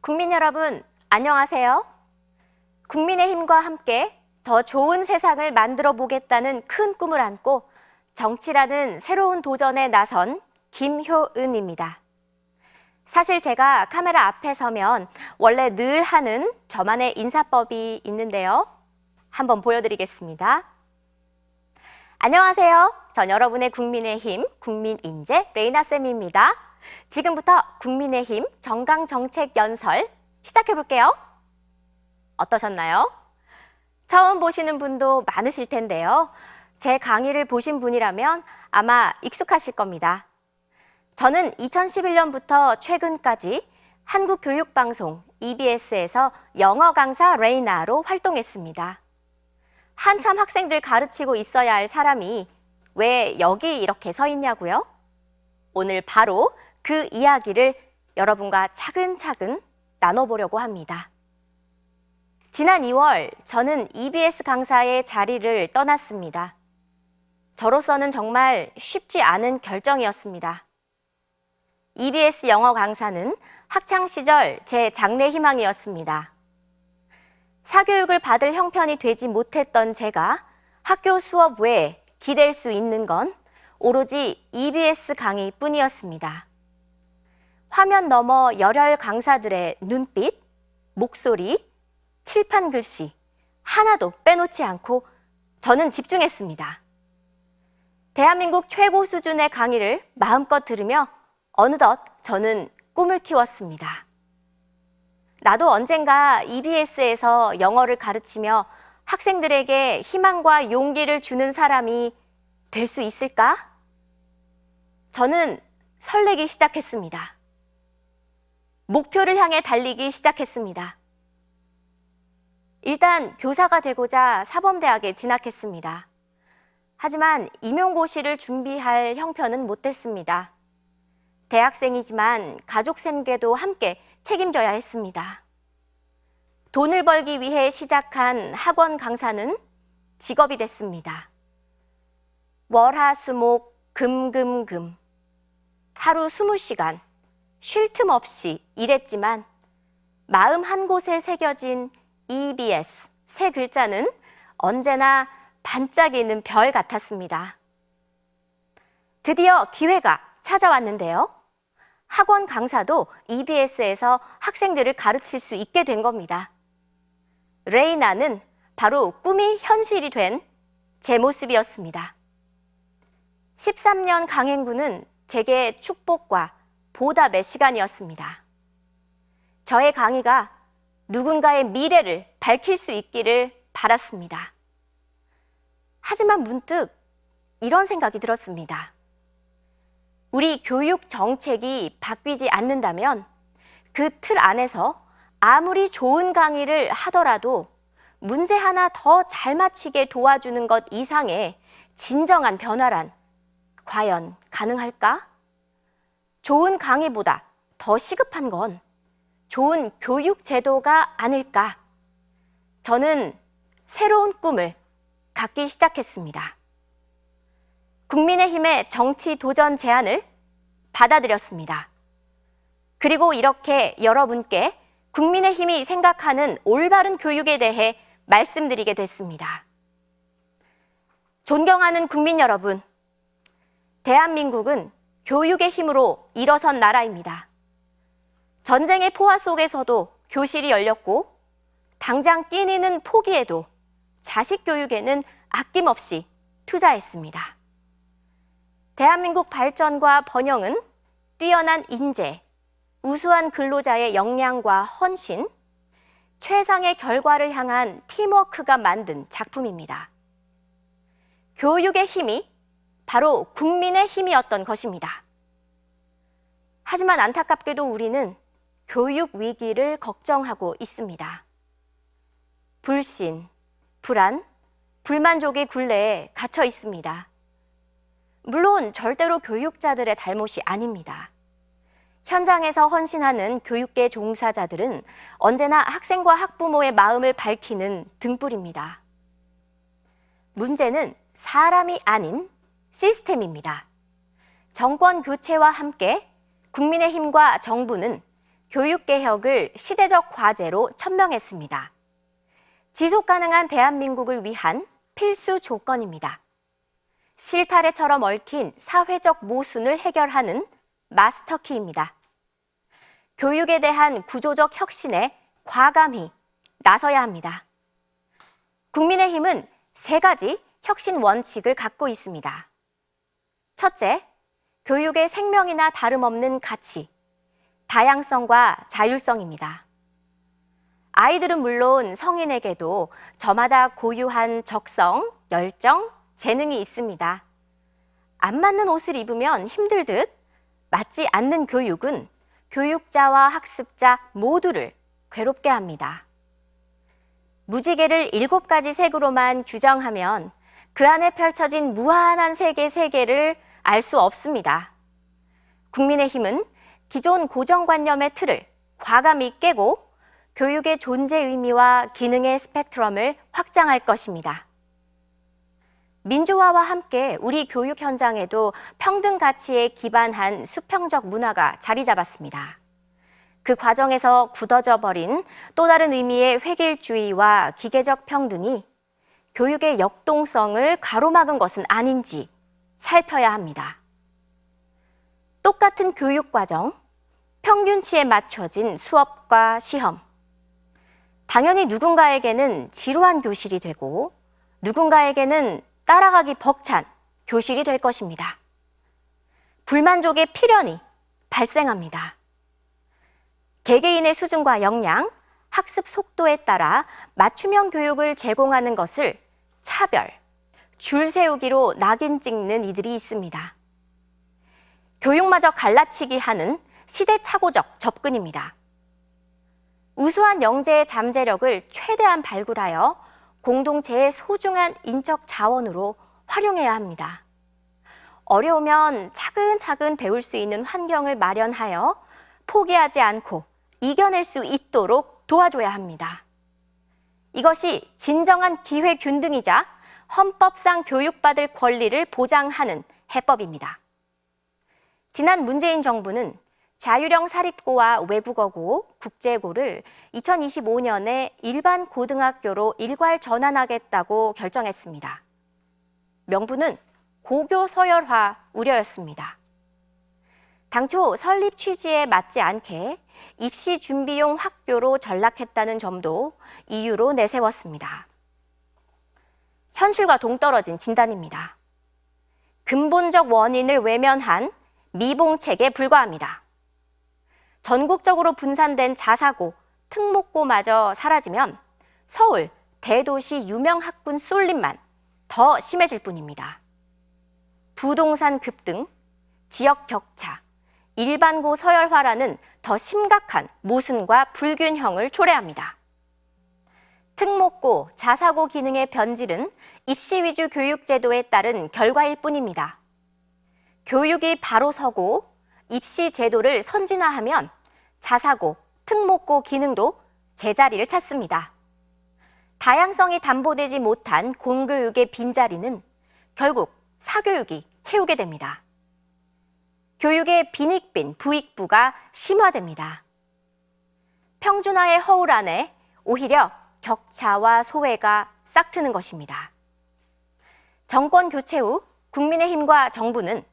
국민 여러분, 안녕하세요. 국민의힘과 함께 더 좋은 세상을 만들어 보겠다는 큰 꿈을 안고 정치라는 새로운 도전에 나선 김효은입니다. 사실 제가 카메라 앞에 서면 원래 늘 하는 저만의 인사법이 있는데요. 한번 보여드리겠습니다. 안녕하세요. 전 여러분의 국민의힘 국민인재 레이나쌤입니다. 지금부터 국민의힘 정강정책연설 시작해볼게요. 어떠셨나요? 처음 보시는 분도 많으실 텐데요. 제 강의를 보신 분이라면 아마 익숙하실 겁니다. 저는 2011년부터 최근까지 한국교육방송 EBS에서 영어 강사 레이나로 활동했습니다. 한참 학생들 가르치고 있어야 할 사람이 왜 여기 이렇게 서 있냐고요? 오늘 바로 그 이야기를 여러분과 차근차근 나눠보려고 합니다. 지난 2월 저는 EBS 강사의 자리를 떠났습니다. 저로서는 정말 쉽지 않은 결정이었습니다. EBS 영어 강사는 학창시절 제 장래 희망이었습니다. 사교육을 받을 형편이 되지 못했던 제가 학교 수업 외에 기댈 수 있는 건 오로지 EBS 강의뿐이었습니다. 화면 너머 열혈 강사들의 눈빛, 목소리, 칠판 글씨 하나도 빼놓지 않고 저는 집중했습니다. 대한민국 최고 수준의 강의를 마음껏 들으며 어느덧 저는 꿈을 키웠습니다. 나도 언젠가 EBS에서 영어를 가르치며 학생들에게 희망과 용기를 주는 사람이 될 수 있을까? 저는 설레기 시작했습니다. 목표를 향해 달리기 시작했습니다. 일단 교사가 되고자 사범대학에 진학했습니다. 하지만 임용고시를 준비할 형편은 못 됐습니다. 대학생이지만 가족 생계도 함께 책임져야 했습니다. 돈을 벌기 위해 시작한 학원 강사는 직업이 됐습니다. 월화수목 금금금 하루 20시간 쉴 틈 없이 일했지만 마음 한 곳에 새겨진 EBS 세 글자는 언제나 반짝이는 별 같았습니다. 드디어 기회가 찾아왔는데요. 학원 강사도 EBS에서 학생들을 가르칠 수 있게 된 겁니다. 레이나는 바로 꿈이 현실이 된 제 모습이었습니다. 13년 강행군은 제게 축복과 보답의 시간이었습니다. 저의 강의가 누군가의 미래를 밝힐 수 있기를 바랐습니다. 하지만 문득 이런 생각이 들었습니다. 우리 교육 정책이 바뀌지 않는다면 그 틀 안에서 아무리 좋은 강의를 하더라도 문제 하나 더 잘 맞히게 도와주는 것 이상의 진정한 변화란 과연 가능할까? 좋은 강의보다 더 시급한 건 좋은 교육 제도가 아닐까? 저는 새로운 꿈을 갖기 시작했습니다. 국민의힘의 정치 도전 제안을 받아들였습니다. 그리고 이렇게 여러분께 국민의힘이 생각하는 올바른 교육에 대해 말씀드리게 됐습니다. 존경하는 국민 여러분, 대한민국은 교육의 힘으로 일어선 나라입니다. 전쟁의 포화 속에서도 교실이 열렸고 당장 끼니는 포기해도 자식 교육에는 아낌없이 투자했습니다. 대한민국 발전과 번영은 뛰어난 인재, 우수한 근로자의 역량과 헌신, 최상의 결과를 향한 팀워크가 만든 작품입니다. 교육의 힘이 바로 국민의 힘이었던 것입니다. 하지만 안타깝게도 우리는 교육 위기를 걱정하고 있습니다. 불신, 불안, 불만족의 굴레에 갇혀 있습니다. 물론 절대로 교육자들의 잘못이 아닙니다. 현장에서 헌신하는 교육계 종사자들은 언제나 학생과 학부모의 마음을 밝히는 등불입니다. 문제는 사람이 아닌 시스템입니다. 정권 교체와 함께 국민의힘과 정부는 교육개혁을 시대적 과제로 천명했습니다. 지속가능한 대한민국을 위한 필수 조건입니다. 실타래처럼 얽힌 사회적 모순을 해결하는 마스터키입니다. 교육에 대한 구조적 혁신에 과감히 나서야 합니다. 국민의힘은 3가지 혁신 원칙을 갖고 있습니다. 첫째, 교육의 생명이나 다름없는 가치, 다양성과 자율성입니다. 아이들은 물론 성인에게도 저마다 고유한 적성, 열정, 재능이 있습니다. 안 맞는 옷을 입으면 힘들듯 맞지 않는 교육은 교육자와 학습자 모두를 괴롭게 합니다. 무지개를 7가지 색으로만 규정하면 그 안에 펼쳐진 무한한 색의 세계를 알 수 없습니다. 국민의힘은 기존 고정관념의 틀을 과감히 깨고 교육의 존재 의미와 기능의 스펙트럼을 확장할 것입니다. 민주화와 함께 우리 교육 현장에도 평등 가치에 기반한 수평적 문화가 자리 잡았습니다. 그 과정에서 굳어져 버린 또 다른 의미의 획일주의와 기계적 평등이 교육의 역동성을 가로막은 것은 아닌지 살펴야 합니다. 똑같은 교육과정, 평균치에 맞춰진 수업과 시험. 당연히 누군가에게는 지루한 교실이 되고 누군가에게는 따라가기 벅찬 교실이 될 것입니다. 불만족의 필연이 발생합니다. 개개인의 수준과 역량, 학습 속도에 따라 맞춤형 교육을 제공하는 것을 차별, 줄 세우기로 낙인 찍는 이들이 있습니다. 교육마저 갈라치기 하는 시대착오적 접근입니다. 우수한 영재의 잠재력을 최대한 발굴하여 공동체의 소중한 인적 자원으로 활용해야 합니다. 어려우면 차근차근 배울 수 있는 환경을 마련하여 포기하지 않고 이겨낼 수 있도록 도와줘야 합니다. 이것이 진정한 기회 균등이자 헌법상 교육받을 권리를 보장하는 해법입니다. 지난 문재인 정부는 자율형 사립고와 외국어고, 국제고를 2025년에 일반 고등학교로 일괄 전환하겠다고 결정했습니다. 명분은 고교 서열화 우려였습니다. 당초 설립 취지에 맞지 않게 입시 준비용 학교로 전락했다는 점도 이유로 내세웠습니다. 현실과 동떨어진 진단입니다. 근본적 원인을 외면한 미봉책에 불과합니다. 전국적으로 분산된 자사고, 특목고마저 사라지면 서울, 대도시 유명 학군 쏠림만 더 심해질 뿐입니다. 부동산 급등, 지역 격차, 일반고 서열화라는 더 심각한 모순과 불균형을 초래합니다. 특목고, 자사고 기능의 변질은 입시 위주 교육제도에 따른 결과일 뿐입니다. 교육이 바로 서고 입시 제도를 선진화하면 자사고, 특목고 기능도 제자리를 찾습니다. 다양성이 담보되지 못한 공교육의 빈자리는 결국 사교육이 채우게 됩니다. 교육의 빈익빈, 부익부가 심화됩니다. 평준화의 허울 안에 오히려 격차와 소외가 싹트는 것입니다. 정권 교체 후 국민의힘과 정부는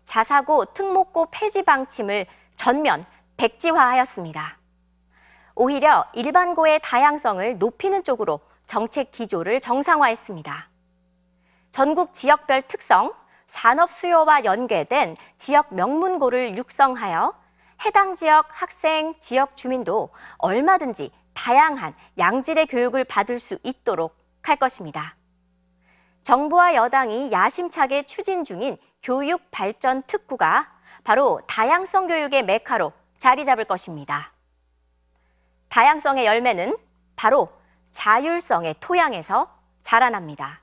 자사고, 특목고 폐지 방침을 전면 백지화하였습니다. 오히려 일반고의 다양성을 높이는 쪽으로 정책 기조를 정상화했습니다. 전국 지역별 특성, 산업 수요와 연계된 지역 명문고를 육성하여 해당 지역 학생, 지역 주민도 얼마든지 다양한 양질의 교육을 받을 수 있도록 할 것입니다. 정부와 여당이 야심차게 추진 중인 교육 발전 특구가 바로 다양성 교육의 메카로 자리 잡을 것입니다. 다양성의 열매는 바로 자율성의 토양에서 자라납니다.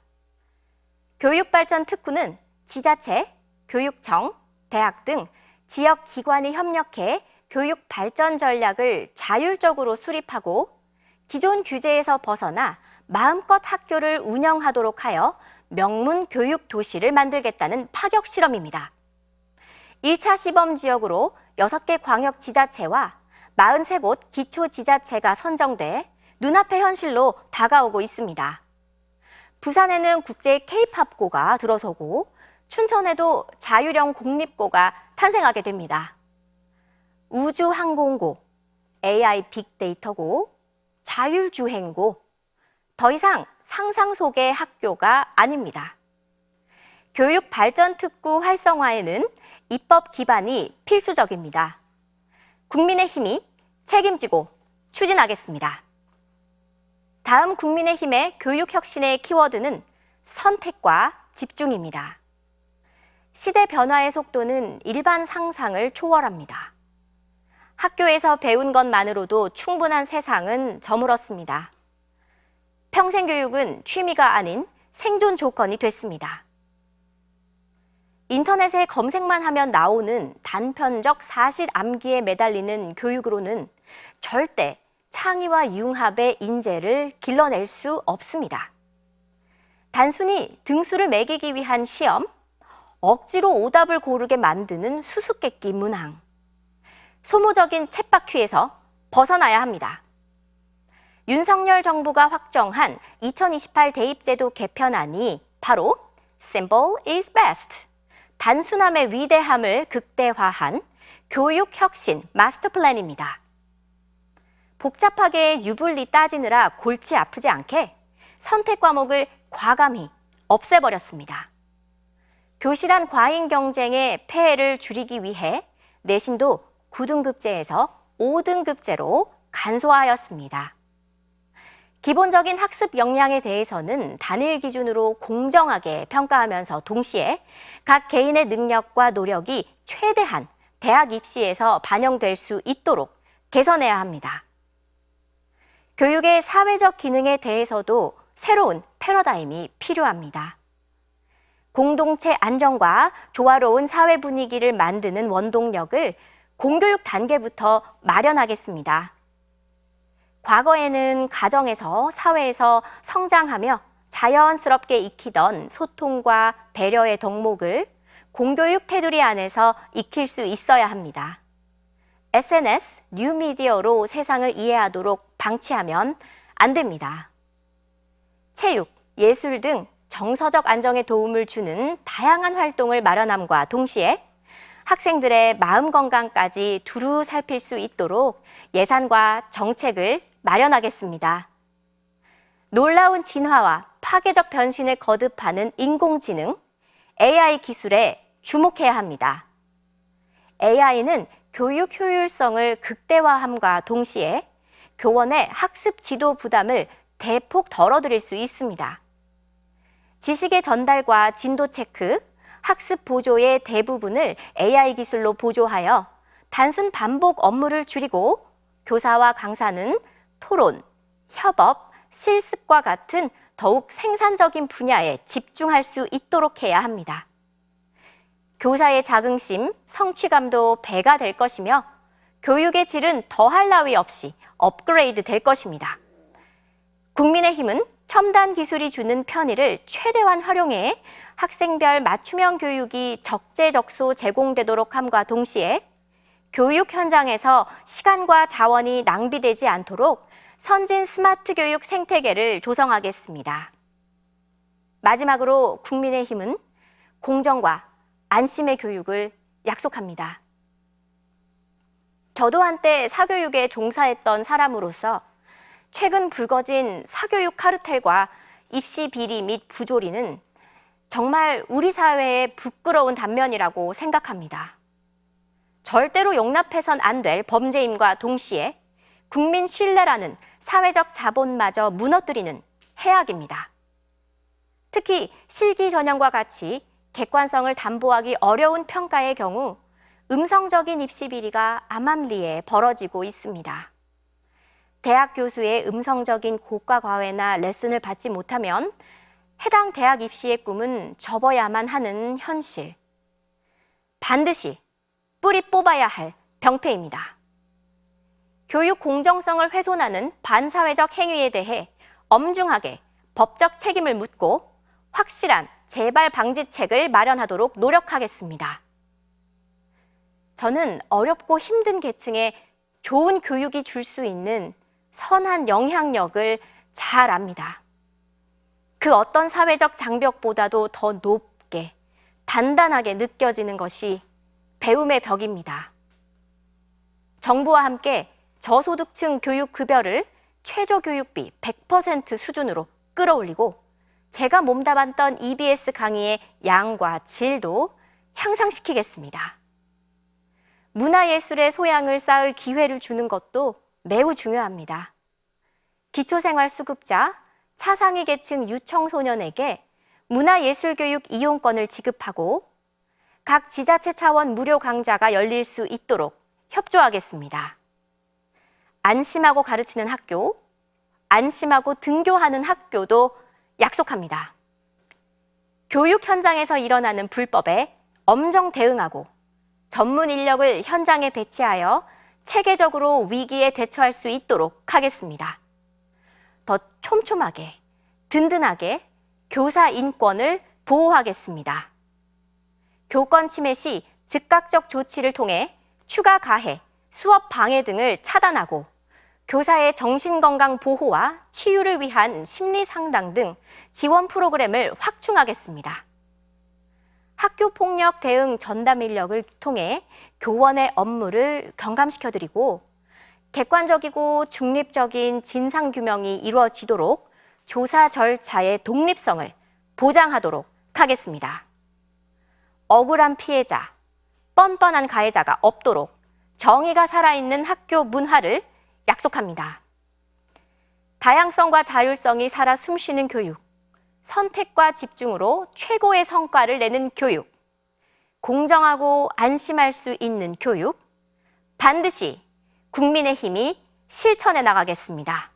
교육 발전 특구는 지자체, 교육청, 대학 등 지역 기관이 협력해 교육 발전 전략을 자율적으로 수립하고 기존 규제에서 벗어나 마음껏 학교를 운영하도록 하여 명문 교육 도시를 만들겠다는 파격 실험입니다. 1차 시범 지역으로 6개 광역 지자체와 43곳 기초지자체가 선정돼 눈앞의 현실로 다가오고 있습니다. 부산에는 국제 K-팝고가 들어서고 춘천에도 자율형 공립고가 탄생하게 됩니다. 우주항공고, AI 빅데이터고, 자율주행고, 더 이상 상상 속의 학교가 아닙니다. 교육 발전 특구 활성화에는 입법 기반이 필수적입니다. 국민의힘이 책임지고 추진하겠습니다. 다음 국민의힘의 교육혁신의 키워드는 선택과 집중입니다. 시대 변화의 속도는 일반 상상을 초월합니다. 학교에서 배운 것만으로도 충분한 세상은 저물었습니다. 평생교육은 취미가 아닌 생존 조건이 됐습니다. 인터넷에 검색만 하면 나오는 단편적 사실 암기에 매달리는 교육으로는 절대 창의와 융합의 인재를 길러낼 수 없습니다. 단순히 등수를 매기기 위한 시험, 억지로 오답을 고르게 만드는 수수께끼 문항, 소모적인 쳇바퀴에서 벗어나야 합니다. 윤석열 정부가 확정한 2028 대입제도 개편안이 바로 Simple is best, 단순함의 위대함을 극대화한 교육혁신 마스터 플랜입니다. 복잡하게 유불리 따지느라 골치 아프지 않게 선택 과목을 과감히 없애버렸습니다. 교실안 과잉 경쟁의 폐해를 줄이기 위해 내신도 9등급제에서 5등급제로 간소화하였습니다. 기본적인 학습 역량에 대해서는 단일 기준으로 공정하게 평가하면서 동시에 각 개인의 능력과 노력이 최대한 대학 입시에서 반영될 수 있도록 개선해야 합니다. 교육의 사회적 기능에 대해서도 새로운 패러다임이 필요합니다. 공동체 안정과 조화로운 사회 분위기를 만드는 원동력을 공교육 단계부터 마련하겠습니다. 과거에는 가정에서, 사회에서 성장하며 자연스럽게 익히던 소통과 배려의 덕목을 공교육 테두리 안에서 익힐 수 있어야 합니다. SNS, 뉴미디어로 세상을 이해하도록 방치하면 안 됩니다. 체육, 예술 등 정서적 안정에 도움을 주는 다양한 활동을 마련함과 동시에 학생들의 마음 건강까지 두루 살필 수 있도록 예산과 정책을 마련하겠습니다. 놀라운 진화와 파괴적 변신을 거듭하는 인공지능, AI 기술에 주목해야 합니다. AI는 교육 효율성을 극대화함과 동시에 교원의 학습 지도 부담을 대폭 덜어드릴 수 있습니다. 지식의 전달과 진도 체크, 학습 보조의 대부분을 AI 기술로 보조하여 단순 반복 업무를 줄이고 교사와 강사는 토론, 협업, 실습과 같은 더욱 생산적인 분야에 집중할 수 있도록 해야 합니다. 교사의 자긍심, 성취감도 배가 될 것이며 교육의 질은 더할 나위 없이 업그레이드 될 것입니다. 국민의힘은 첨단 기술이 주는 편의를 최대한 활용해 학생별 맞춤형 교육이 적재적소 제공되도록 함과 동시에 교육 현장에서 시간과 자원이 낭비되지 않도록 선진 스마트 교육 생태계를 조성하겠습니다. 마지막으로 국민의힘은 공정과 안심의 교육을 약속합니다. 저도 한때 사교육에 종사했던 사람으로서 최근 불거진 사교육 카르텔과 입시 비리 및 부조리는 정말 우리 사회의 부끄러운 단면이라고 생각합니다. 절대로 용납해선 안 될 범죄임과 동시에 국민 신뢰라는 사회적 자본마저 무너뜨리는 해악입니다. 특히 실기 전형과 같이 객관성을 담보하기 어려운 평가의 경우 음성적인 입시 비리가 암암리에 벌어지고 있습니다. 대학 교수의 음성적인 고가 과외나 레슨을 받지 못하면 해당 대학 입시의 꿈은 접어야만 하는 현실. 반드시 뿌리 뽑아야 할 병폐입니다. 교육 공정성을 훼손하는 반사회적 행위에 대해 엄중하게 법적 책임을 묻고 확실한 재발 방지책을 마련하도록 노력하겠습니다. 저는 어렵고 힘든 계층의 좋은 교육이 줄 수 있는 선한 영향력을 잘 압니다. 그 어떤 사회적 장벽보다도 더 높게, 단단하게 느껴지는 것이 배움의 벽입니다. 정부와 함께 저소득층 교육급여를 최저교육비 100% 수준으로 끌어올리고 제가 몸담았던 EBS 강의의 양과 질도 향상시키겠습니다. 문화예술의 소양을 쌓을 기회를 주는 것도 매우 중요합니다. 기초생활수급자, 차상위 계층 유청소년에게 문화예술교육 이용권을 지급하고 각 지자체 차원 무료 강좌가 열릴 수 있도록 협조하겠습니다. 안심하고 가르치는 학교, 안심하고 등교하는 학교도 약속합니다. 교육 현장에서 일어나는 불법에 엄정 대응하고 전문 인력을 현장에 배치하여 체계적으로 위기에 대처할 수 있도록 하겠습니다. 더 촘촘하게, 든든하게 교사 인권을 보호하겠습니다. 교권 침해 시 즉각적 조치를 통해 추가 가해, 수업 방해 등을 차단하고 교사의 정신건강 보호와 치유를 위한 심리상담 등 지원 프로그램을 확충하겠습니다. 학교폭력 대응 전담 인력을 통해 교원의 업무를 경감시켜드리고 객관적이고 중립적인 진상규명이 이루어지도록 조사 절차의 독립성을 보장하도록 하겠습니다. 억울한 피해자, 뻔뻔한 가해자가 없도록 정의가 살아있는 학교 문화를 약속합니다. 다양성과 자율성이 살아 숨쉬는 교육, 선택과 집중으로 최고의 성과를 내는 교육, 공정하고 안심할 수 있는 교육, 반드시 국민의힘이 실천해 나가겠습니다.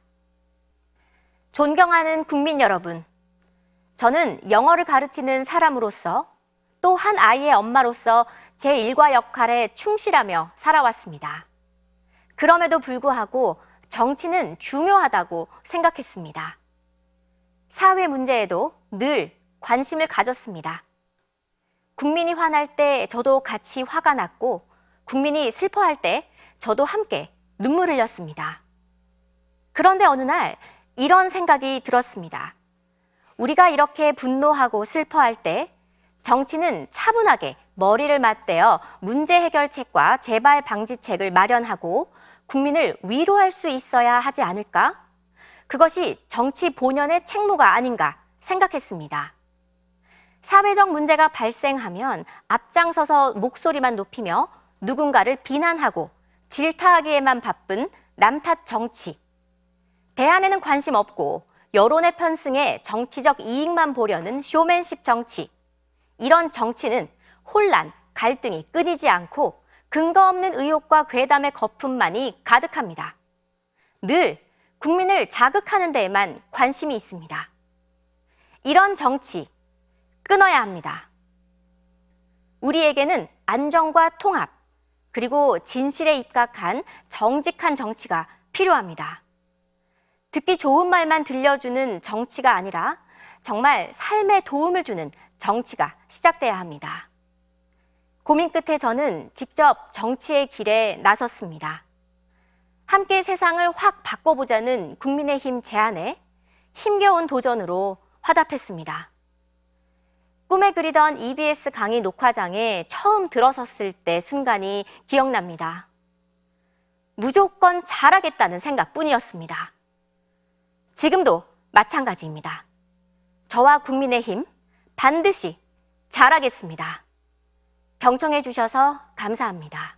존경하는 국민 여러분, 저는 영어를 가르치는 사람으로서 또 한 아이의 엄마로서 제 일과 역할에 충실하며 살아왔습니다. 그럼에도 불구하고 정치는 중요하다고 생각했습니다. 사회 문제에도 늘 관심을 가졌습니다. 국민이 화날 때 저도 같이 화가 났고 국민이 슬퍼할 때 저도 함께 눈물 흘렸습니다. 그런데 어느 날 이런 생각이 들었습니다. 우리가 이렇게 분노하고 슬퍼할 때 정치는 차분하게 머리를 맞대어 문제 해결책과 재발 방지책을 마련하고 국민을 위로할 수 있어야 하지 않을까? 그것이 정치 본연의 책무가 아닌가 생각했습니다. 사회적 문제가 발생하면 앞장서서 목소리만 높이며 누군가를 비난하고 질타하기에만 바쁜 남탓 정치. 대안에는 관심 없고 여론의 편승에 정치적 이익만 보려는 쇼맨십 정치. 이런 정치는 혼란, 갈등이 끊이지 않고 근거 없는 의혹과 괴담의 거품만이 가득합니다. 늘 국민을 자극하는 데에만 관심이 있습니다. 이런 정치 끊어야 합니다. 우리에게는 안정과 통합, 그리고 진실에 입각한 정직한 정치가 필요합니다. 듣기 좋은 말만 들려주는 정치가 아니라 정말 삶에 도움을 주는 정치가 시작돼야 합니다. 고민 끝에 저는 직접 정치의 길에 나섰습니다. 함께 세상을 확 바꿔보자는 국민의힘 제안에 힘겨운 도전으로 화답했습니다. 꿈에 그리던 EBS 강의 녹화장에 처음 들어섰을 때 순간이 기억납니다. 무조건 잘하겠다는 생각뿐이었습니다. 지금도 마찬가지입니다. 저와 국민의힘 반드시 잘하겠습니다. 경청해 주셔서 감사합니다.